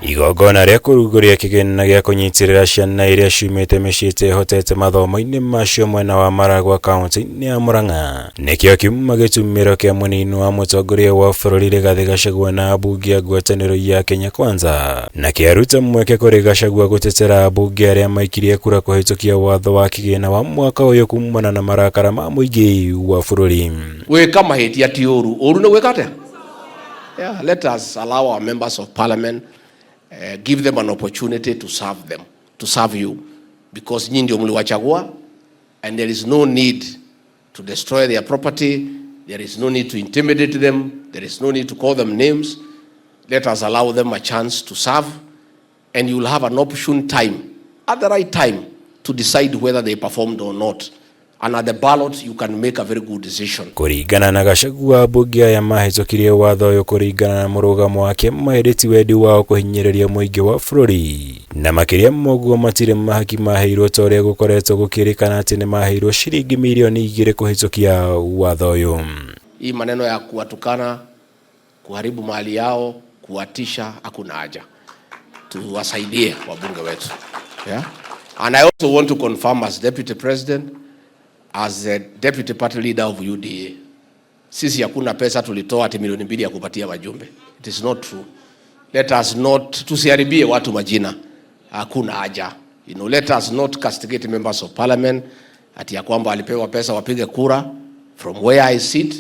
Igongona rĩa kũrugũria kĩgĩna gĩa kũnyitirĩra ciana iria ciumĩte mĩciĩ ĩtehotete mathomo-inĩ macio mwena wa Maragwa kaunti-inĩ ya Murang'a nĩkĩo kiuma gĩtumĩro kĩa mũnini wa mũtongoria wa bũrũri Rigathĩ Gachagua na ambunge a ngwatanĩro ya Kenya Kwanza, na kĩaruta mweke kũrĩ Gachagua gũtetera ambunge arĩa maikirie kura kũhĩtũkia watho wa kĩgĩna wa mwaka ũyũ kumana na marakara ma mũingĩ wa bũrũri. Gwĩka mahĩtia ti ũru, ũru nĩ gwĩka atĩa? Yeah, let us allow our members of parliament give them an opportunity to serve you, because nyinyi ndio mliwachagua, and there is no need to destroy their property, there is no need to intimidate them, there is no need to call them names. Let us allow them a chance to serve, and you will have an opportune time, at the right time, to decide whether they performed or not. And at the ballot, you can make a very good decision. Kũringana na Gachagua, ambunge aya mahĩtũkirie watho ũyũ kũringana na mũrũgamo wake mahĩrĩti wendi wao kũhinyĩrĩria mũingĩ wa bũrũri, na makĩria moguo matirĩ mahaki maheirwo ta ũrĩa gũkoretwo gũkĩrĩkana atĩ nĩ maheirwo ciringi milioni 2 kũhĩtũkia watho ũyũ. Hii maneno ya kuwatukana, kuharibu mali yao, kuwatisha, hakuna haja. Tuwasaidie wabunge wetu. Yeah? And I also want to confirm as Deputy President, as the Deputy Party Leader of UDA, sisi hakuna pesa tulitoa ati milioni 2 ya kupatia wajumbe. It is not true. Let us not, tusiharibie watu majina. Hakuna haja. You know, let us not castigate members of parliament ati ya kwamba alipewa pesa wapige kura. From where I sit,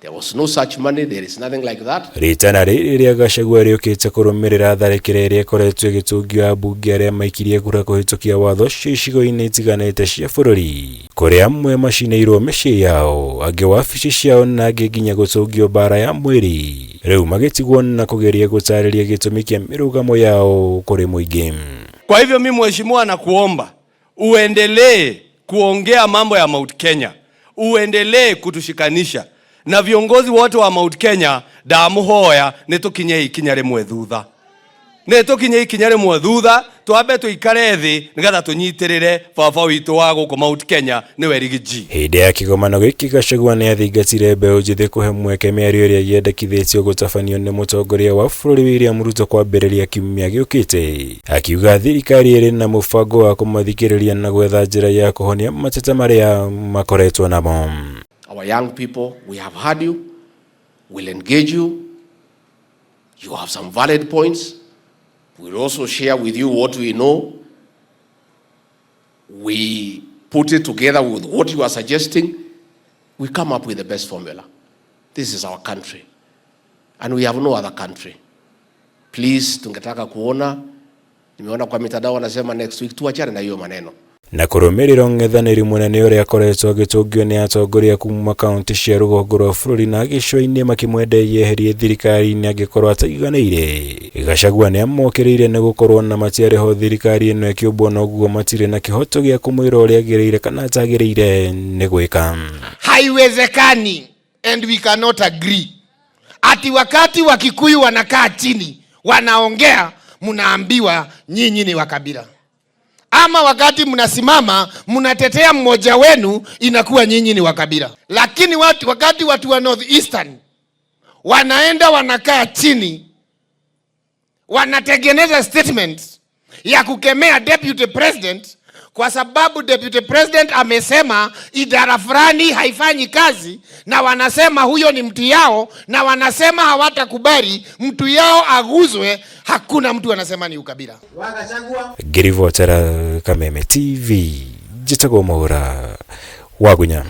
there was no such money, there is nothing like that. Ritana rĩrĩa Gachagua rĩũkĩte kũrũmĩrĩra tharĩkĩra ĩrĩa ĩkoretwo ĩgĩtũngio ambunge arĩa maikirie kura kũhĩtũkia watho icigo-inĩ itiganĩte cia bũrũri, kũrĩa amwe macinĩirwo mĩciĩ yao, angĩ wabici ciao na angĩ nginya gũtũngio bara ya mwĩrĩ, rĩu magĩtigwo na kũgeria gũtarĩria gĩtũmi kĩa mĩrũgamo yao kũrĩ mũingĩ. Kwa hivyo mimi mheshimiwa nakuomba uendelee kuongea mambo ya Mount Kenya, uendelee kutushikanisha na viongozi wote wa Mount Kenya. Ndamuhoya nitukinye ikinya rimwe thutha, nitukinye ikinya rimwe thutha, twambe tuikare thi nigetha tunyitirire baba witu wa guku Mount Kenya niwe Rigiji. Hĩndĩ ya kĩgomano gĩkĩ Gachagua nĩ athingatire mbeũ njĩthĩ kũhe mweke mĩario ĩrĩa yendekithĩtio gũtabanio nĩ mũtongoria wa bũrũri William Ruto kwambĩrĩria kiumia gĩũkĩte, akiuga thirikari ĩrĩ na mũbango wa kũmathikĩrĩria na gwetha njĩra ya kũhonia mateta marĩa makoretwo namo. Our young people, we have heard you, we'll engage you, you have some valid points, we'll also share with you what we know, we put it together with what you are suggesting, we come up with the best formula. This is our country, and we have no other country. Please, tungetaka kuona, nimeona kwa mitandao wanasema next week, tuachane na hiyo maneno. Na kũrũmĩrĩra ng'ethanĩri mũnene ũrĩa akoretwo agĩtũngio nĩ atongoria kuma kaunti cia rũgongo rwa bũrũri na gĩcũa-inĩ makĩmwenderia eherie thirikari-inĩ angĩkorwo ataiganĩire. Gachagua nĩ amokĩrĩire nĩ gũkorwo na matiarĩ ho thirikari ĩno ĩkĩũmbwo na ũguo matirĩ na kĩhoto gĩa kũmwĩra ũrĩa agĩrĩire kana atagĩrĩire nĩ gwĩka. Haiwezekani, and we cannot agree, ati wakati Wakikuyu wanakaa chini wanaongea mnaambiwa nyinyi ni wakabila, ama wakati mnasimama mnatetea mmoja wenu inakuwa nyinyi ni wakabila. Lakini wakati watu wa North Eastern wanaenda wanakaa chini wanatengeneza statements ya kukemea Deputy President kwa sababu Deputy President amesema idara fulani haifanyi kazi, na wanasema huyo ni mtu yao, na wanasema hawatakubali mtu yao aguzwe. Hakuna mtu anasema ni ukabila. Ngĩribotera Kameme TV, njĩtagwo Mwaura Wagunya.